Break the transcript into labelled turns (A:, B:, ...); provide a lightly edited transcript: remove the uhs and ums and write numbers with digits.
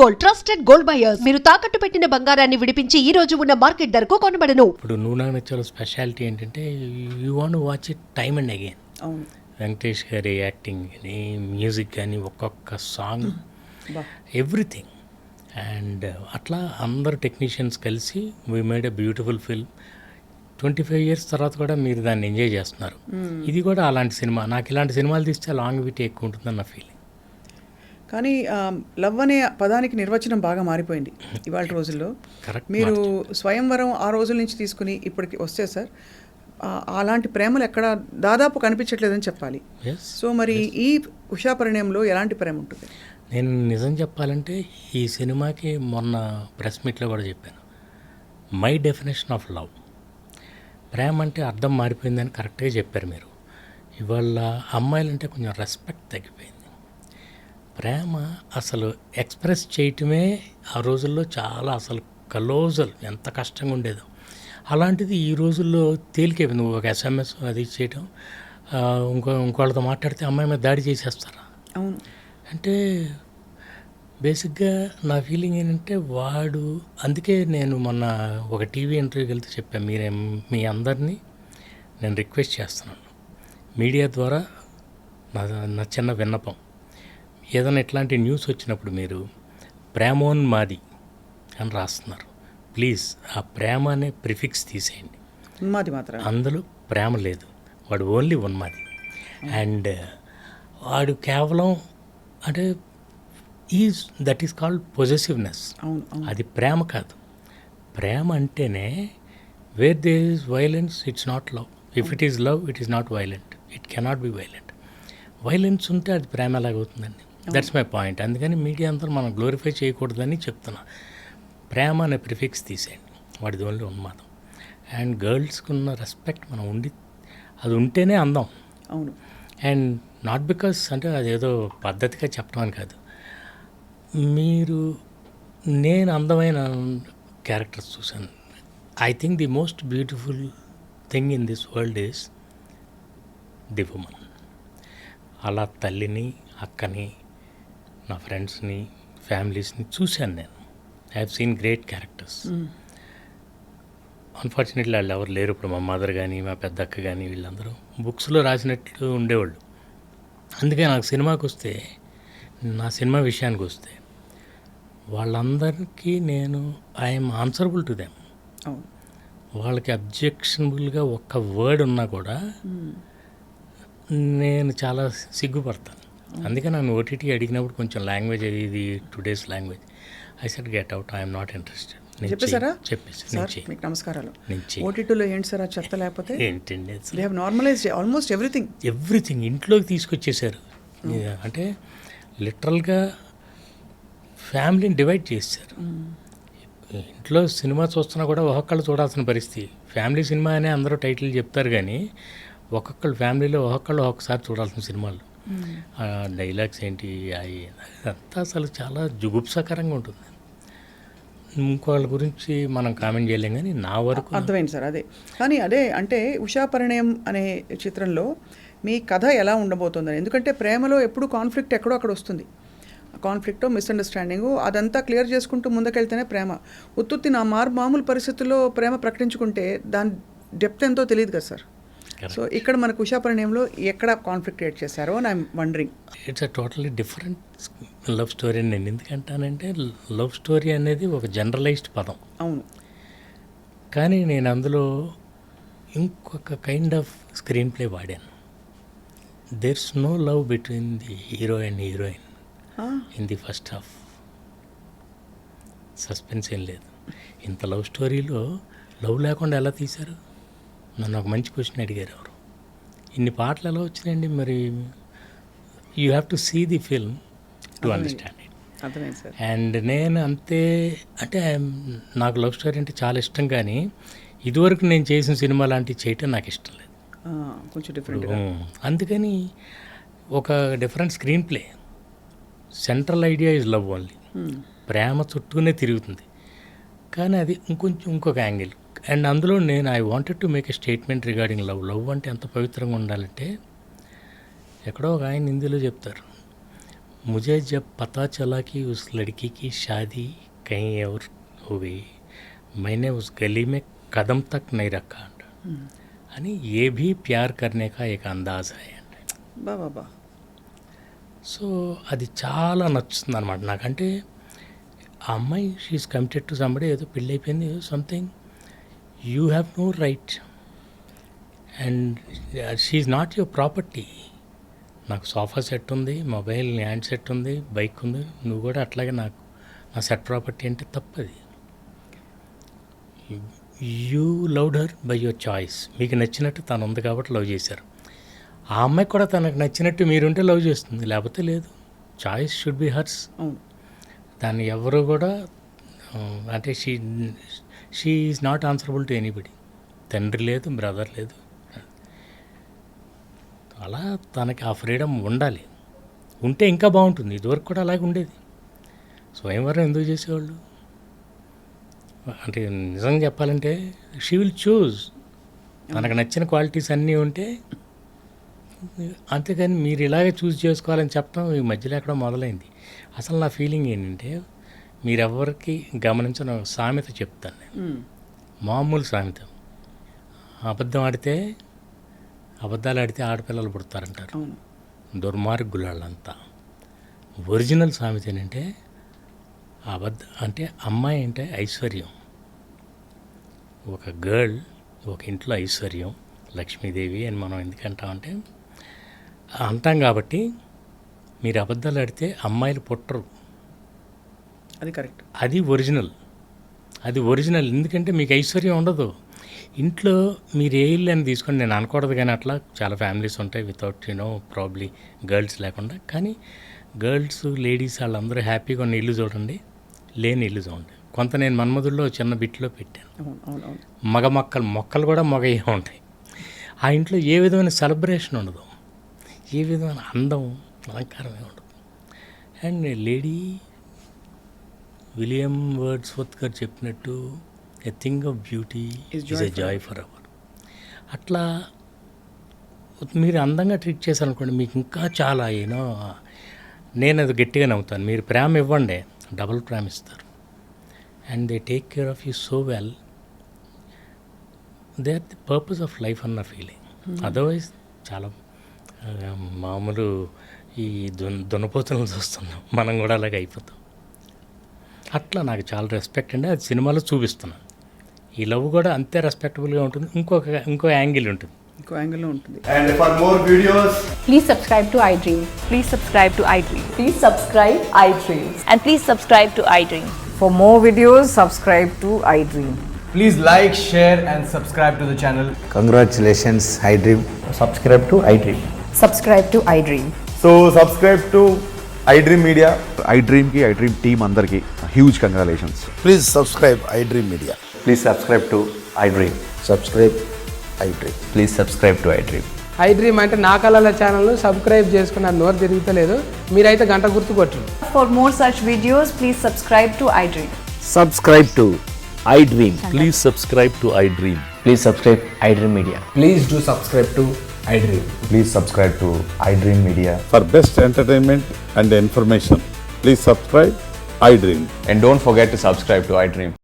A: Gold, trusted gold buyers. మీరు తాకట్టు పెట్టిన బంగారాన్ని విడిపించి ఈ రోజు ఉన్న మార్కెట్ ధరకు కొనబడను.
B: ఇప్పుడు నువ్వు నాకు నచ్చాలో స్పెషాలిటీ ఏంటంటే you want watch it time and again.
C: అవును,
B: వెంకటేష్ గారి యాక్టింగ్ కానీ మ్యూజిక్ కానీ ఒక్కొక్క సాంగ్ ఎవ్రీథింగ్. అండ్ అట్లా అందరు టెక్నీషియన్స్ కలిసి we made a beautiful film. 25 years తర్వాత కూడా మీరు దాన్ని ఎంజాయ్ చేస్తున్నారు. ఇది కూడా అలాంటి సినిమా. నాకు ఇలాంటి సినిమాలు తీస్తే లాంగివిటీ ఎక్కువ ఉంటుందని నా ఫీలింగ్.
C: కానీ లవ్ అనే పదానికి నిర్వచనం బాగా మారిపోయింది ఇవాళ రోజుల్లో.
B: కరెక్ట్.
C: మీరు స్వయంవరం ఆ రోజుల నుంచి తీసుకుని ఇప్పటికి వస్తే సార్ అలాంటి ప్రేమలు ఎక్కడ దాదాపు కనిపించట్లేదని చెప్పాలి. సో మరి ఈ ఉషా పరిణయంలో ఎలాంటి ప్రేమ ఉంటుంది?
B: నేను నిజం చెప్పాలంటే ఈ సినిమాకి మొన్న ప్రెస్ మీట్లో కూడా చెప్పాను, మై డెఫినేషన్ ఆఫ్ లవ్. ప్రేమ అంటే అర్థం మారిపోయిందని కరెక్ట్గా చెప్పారు మీరు. ఇవాళ అమ్మాయిలంటే కొంచెం రెస్పెక్ట్ తగ్గిపోయింది. ప్రేమ అసలు ఎక్స్ప్రెస్ చేయటమే ఆ రోజుల్లో చాలా అసలు కలోజల్ ఎంత కష్టంగా ఉండేదో, అలాంటిది ఈ రోజుల్లో తేలికైపోయింది. నువ్వు ఒక SMS అది చేయటం, ఇంకోళ్ళతో మాట్లాడితే అమ్మాయి మీద దాడి చేసేస్తారా?
C: అవును.
B: అంటే బేసిక్గా నా ఫీలింగ్ ఏంటంటే అందుకే నేను మొన్న ఒక టీవీ ఇంటర్వ్యూకి వెళ్తే చెప్పాను, మీ అందరినీ నేను రిక్వెస్ట్ చేస్తున్నాను, మీడియా ద్వారా నా చిన్న విన్నపం, ఏదైనా ఇట్లాంటి న్యూస్ వచ్చినప్పుడు మీరు ప్రేమోన్మాది అని రాస్తున్నారు, ప్లీజ్ ఆ ప్రేమ అనే ప్రిఫిక్స్ తీసేయండి.
C: ఉన్మాది మాత్రం
B: అందులో ప్రేమ లేదు, వాడు ఓన్లీ ఉన్మాది. అండ్ వాడు కేవలం అంటే దట్ ఈస్ కాల్డ్ పొజెసివ్నెస్. అది ప్రేమ కాదు. ప్రేమ అంటేనే where there is violence it's not love. If it is love it is not violent. It cannot be violent. Violence ఉంటే అది ప్రేమ ఎలాగవుతుందండి? That's my point. అందుకని మీడియా అంతా మనం గ్లోరిఫై చేయకూడదని చెప్తున్నా. ప్రేమ అనే ప్రిఫిక్స్ తీసేయండి, వాడిది ఓన్లీ ఉన్మాదం. అండ్ గర్ల్స్కి ఉన్న రెస్పెక్ట్ మనం అది ఉంటేనే అందం.
C: అవును.
B: అండ్ నాట్ బికాస్ అంటే అదేదో పద్ధతిగా చెప్పడం అని కాదు. నేను అందమైన క్యారెక్టర్స్ చూశాను. I think the most beautiful thing in this world is the woman. అలా తల్లిని, అక్కని, నా ఫ్రెండ్స్ని, ఫ్యామిలీస్ని చూశాను నేను. I have seen great characters. Unfortunately వాళ్ళు ఎవరు లేరు ఇప్పుడు. మా మదర్ కానీ, మా పెద్ద అక్క కానీ వీళ్ళందరూ బుక్స్లో రాసినట్లు ఉండేవాళ్ళు. అందుకే నాకు సినిమాకి వస్తే, నా సినిమా విషయానికి వస్తే వాళ్ళందరికీ ఐఎమ్ ఆన్సరబుల్ టు దెమ్. వాళ్ళకి అబ్జెక్షనబుల్గా ఒక్క వర్డ్ ఉన్నా కూడా నేను చాలా సిగ్గుపడతాను. అందుకే నన్ను OTT అడిగినప్పుడు కొంచెం లాంగ్వేజ్ ఇది today's language, I said get out, I'm not interested.
C: చెప్పేసారా?
B: చెప్పేసి
C: మీకు నమస్కారాలు.
B: నుంచి
C: OTTలో ఏంటి సార్ చెత్త? లేకపోతే
B: ఏంటండి,
C: they have normalised almost
B: everything ఇంట్లోకి తీసుకొచ్చేసారు. అంటే లిటరల్గా ఫ్యామిలీని డివైడ్ చేశారు. ఇంట్లో సినిమా చూస్తున్నా కూడా ఒక్కొక్కళ్ళు చూడాల్సిన పరిస్థితి. ఫ్యామిలీ సినిమా అనే అందరూ టైటిల్ చెప్తారు కానీ ఒక్కొక్కళ్ళు ఫ్యామిలీలో ఒక్కొక్కసారి చూడాల్సిన సినిమాలు. డైలాగ్స్ ఏంటి అంతా అసలు చాలా జుగుప్సకరంగా ఉంటుంది. ఇంకోళ్ళ గురించి మనం కామెంట్ చేయలేం కానీ నా వరకు
C: అర్థమైంది సార్. కానీ అంటే ఉషా పరిణయం అనే చిత్రంలో మీ కథ ఎలా ఉండబోతుందని. ఎందుకంటే ప్రేమలో ఎప్పుడు కాన్ఫ్లిక్ట్ ఎక్కడో అక్కడ వస్తుంది. కాన్ఫ్లిక్ట్, మిస్అండర్స్టాండింగు అదంతా క్లియర్ చేసుకుంటూ ముందుకెళ్తేనే ప్రేమ. ఉత్తుత్తి నా మామూలు పరిస్థితుల్లో ప్రేమ ప్రకటించుకుంటే దాని డెప్త్ ఎంతో తెలియదు కదా సార్. సో ఇక్కడ మనకు ఉషా పరిణయంలో ఎక్కడ కాన్ఫ్లిక్ట్ క్రియేట్ చేశారో అని I'm wondering.
B: It's a totally different love story. నేను ఎందుకంటానంటే లవ్ స్టోరీ అనేది ఒక జనరలైజ్డ్ పదం.
C: అవును.
B: కానీ నేను అందులో ఇంకొక కైండ్ ఆఫ్ స్క్రీన్ ప్లే వాడాను. There's no love between the hero and heroine in the first half. Suspense ఏం లేదు. ఇంత లవ్ స్టోరీలో లవ్ లేకుండా ఎలా తీశారు? నన్ను ఒక మంచి క్వశ్చన్ అడిగారు ఎవరు. ఇన్ని పాటలు ఎలా వచ్చినాయండి? మరి you have to see the film to understand it.
C: అర్థమైంది సార్.
B: అండ్ నేను అంటే నాకు లవ్ స్టోరీ అంటే చాలా ఇష్టం, కానీ ఇదివరకు నేను చేసిన సినిమా లాంటివి చేయటం నాకు ఇష్టం లేదు.
C: కొంచెం డిఫరెంట్.
B: అందుకని ఒక different screenplay. Central idea is love only. ప్రేమ చుట్టూనే తిరుగుతుంది, కానీ అది ఇంకొక యాంగిల్. అండ్ అందులో I wanted to make a statement regarding love. Love అంటే ఎంత పవిత్రంగా ఉండాలంటే, ఎక్కడో ఒక ఆయన హిందీలో చెప్తారు, मुझे जब पता चला कि उस लड़की की शादी कहीं और हो गई, मैंने उस गली में कदम तक नहीं रखा అని ये भी प्यार करने का एक अंदाज है అంటే.
C: బాబా
B: సో అది చాలా నచ్చుతుంది అనమాట నాకంటే. ఆ అమ్మాయి షీఈస్ కమిటెడ్ టు సంబడి, ఏదో పెళ్ళి అయిపోయింది, something you have no right and she's not your property. నాకు సోఫా సెట్ ఉంది, మొబైల్ హ్యాండ్ సెట్ ఉంది, బైక్ ఉంది, నువ్వు కూడా అట్లాగే నాకు నా సెట్ ప్రాపర్టీ అంటే తప్పది. You loved her by your choice. మీకు నచ్చినట్టు తను ఉంది కాబట్టి లవ్ చేశారు. ఆ అమ్మాయి కూడా తనకు నచ్చినట్టు మీరుంటే లవ్ చేస్తుంది, లేకపోతే లేదు. Choice should be hurts.
C: అవును.
B: దాన్ని ఎవరు కూడా అంటే she is not answerable to anybody. తండ్రి లేదు, బ్రదర్ లేదు. అలా తనకి ఆ ఫ్రీడమ్ ఉండాలి. ఉంటే ఇంకా బాగుంటుంది. ఇదివరకు కూడా అలాగే ఉండేది. స్వయంవరం ఎందుకు చేసేవాళ్ళు అంటే నిజంగా చెప్పాలంటే షీ విల్ చూజ్. తనకు నచ్చిన క్వాలిటీస్ అన్నీ ఉంటే, అంతేకాని మీరు ఇలాగే చూస్ చేసుకోవాలని చెప్పడం ఈ మధ్యలో ఎక్కడో మొదలైంది. అసలు నా ఫీలింగ్ ఏంటంటే, మీరెవరికి గమనించిన సామెత చెప్తాను నేను. మామూలు సామెత, అబద్ధాలు ఆడితే ఆడపిల్లలు పుడతారంటారు. దుర్మార్గులు వాళ్ళంతా. ఒరిజినల్ సామెత ఏంటంటే, అంటే అమ్మాయి అంటే ఐశ్వర్యం. ఒక గర్ల్ ఒక ఇంట్లో ఐశ్వర్యం, లక్ష్మీదేవి అని మనం ఎందుకంటామంటే అంటాం కాబట్టి. మీరు అబద్ధాలు ఆడితే అమ్మాయిలు పుట్టరు.
C: అది కరెక్ట్.
B: అది ఒరిజినల్. ఎందుకంటే మీకు ఐశ్వర్యం ఉండదు ఇంట్లో. మీరు ఏ ఇల్లు అని తీసుకోండి, నేను అనకూడదు కానీ అట్లా చాలా ఫ్యామిలీస్ ఉంటాయి వితౌట్ ప్రాబ్లీ గర్ల్స్ లేకుండా. కానీ గర్ల్స్ లేడీస్ వాళ్ళందరూ హ్యాపీగా ఉన్న ఇల్లు చూడండి, లేని ఇల్లు చూడండి. కొంత నేను మన్మధుల్లో చిన్న బిట్లో పెట్టాను. మగ మొక్కలు కూడా మగయ్యే ఉంటాయి. ఆ ఇంట్లో ఏ విధమైన సెలబ్రేషన్ ఉండదు, ఏ విధమైన అందం అలంకారమే ఉండదు. అండ్ లేడీ విలియం వర్డ్స్వర్త్ గారు చెప్పినట్టు, a thing of beauty is a joy for ever. అట్లా మీరు అందంగా ట్రీట్ చేశారనుకోండి, మీకు ఇంకా చాలా నేను అది గట్టిగా నవ్వుతాను. మీరు ప్రేమ ఇవ్వండి, డబుల్ ప్రేమ ఇస్తారు. And they take care of you so well. They are the purpose of life అన్న ఫీలింగ్. అదర్వైజ్ చాలా మామూలు ఈ దున్నపోతులను చూస్తున్నాం, మనం కూడా అలాగే అయిపోతాం. అట్లా నాకు చాలా రెస్పెక్ట్ అండి. అది సినిమాలో చూపిస్తున్నాను. ఈ లవ్ కూడా అంతే రెస్పెక్టబుల్గా ఉంటుంది. ఇంకో యాంగిల్ ఉంటుంది.
D: And for more videos,
E: Please subscribe to iDream.
F: Please subscribe to iDream.
E: Please subscribe iDream.
F: And please subscribe to iDream.
G: For more videos, subscribe to iDream.
D: please like, share and subscribe to the channel.
H: Congratulations, iDream.
I: Subscribe to iDream.
E: Subscribe to iDream.
D: So subscribe to iDream Media.
J: iDream ki iDream team andarki huge congratulations.
H: Please subscribe iDream Media.
I: Please subscribe to iDream.
H: Subscribe iDream.
I: Please subscribe to iDream.
K: iDream అంటే నా కళల channel subscribe చేసుకున్న నోరు తిరుగుతలేదు. మీరైతే గంట గుర్తు కొట్టండి.
E: For more such videos, please subscribe to iDream.
I: Subscribe to iDream.
L: Please subscribe to iDream.
I: Please subscribe iDream Media.
D: Please do subscribe to iDream.
J: Please subscribe to iDream Media.
L: For best entertainment and information, please subscribe iDream.
I: And don't forget to subscribe to iDream.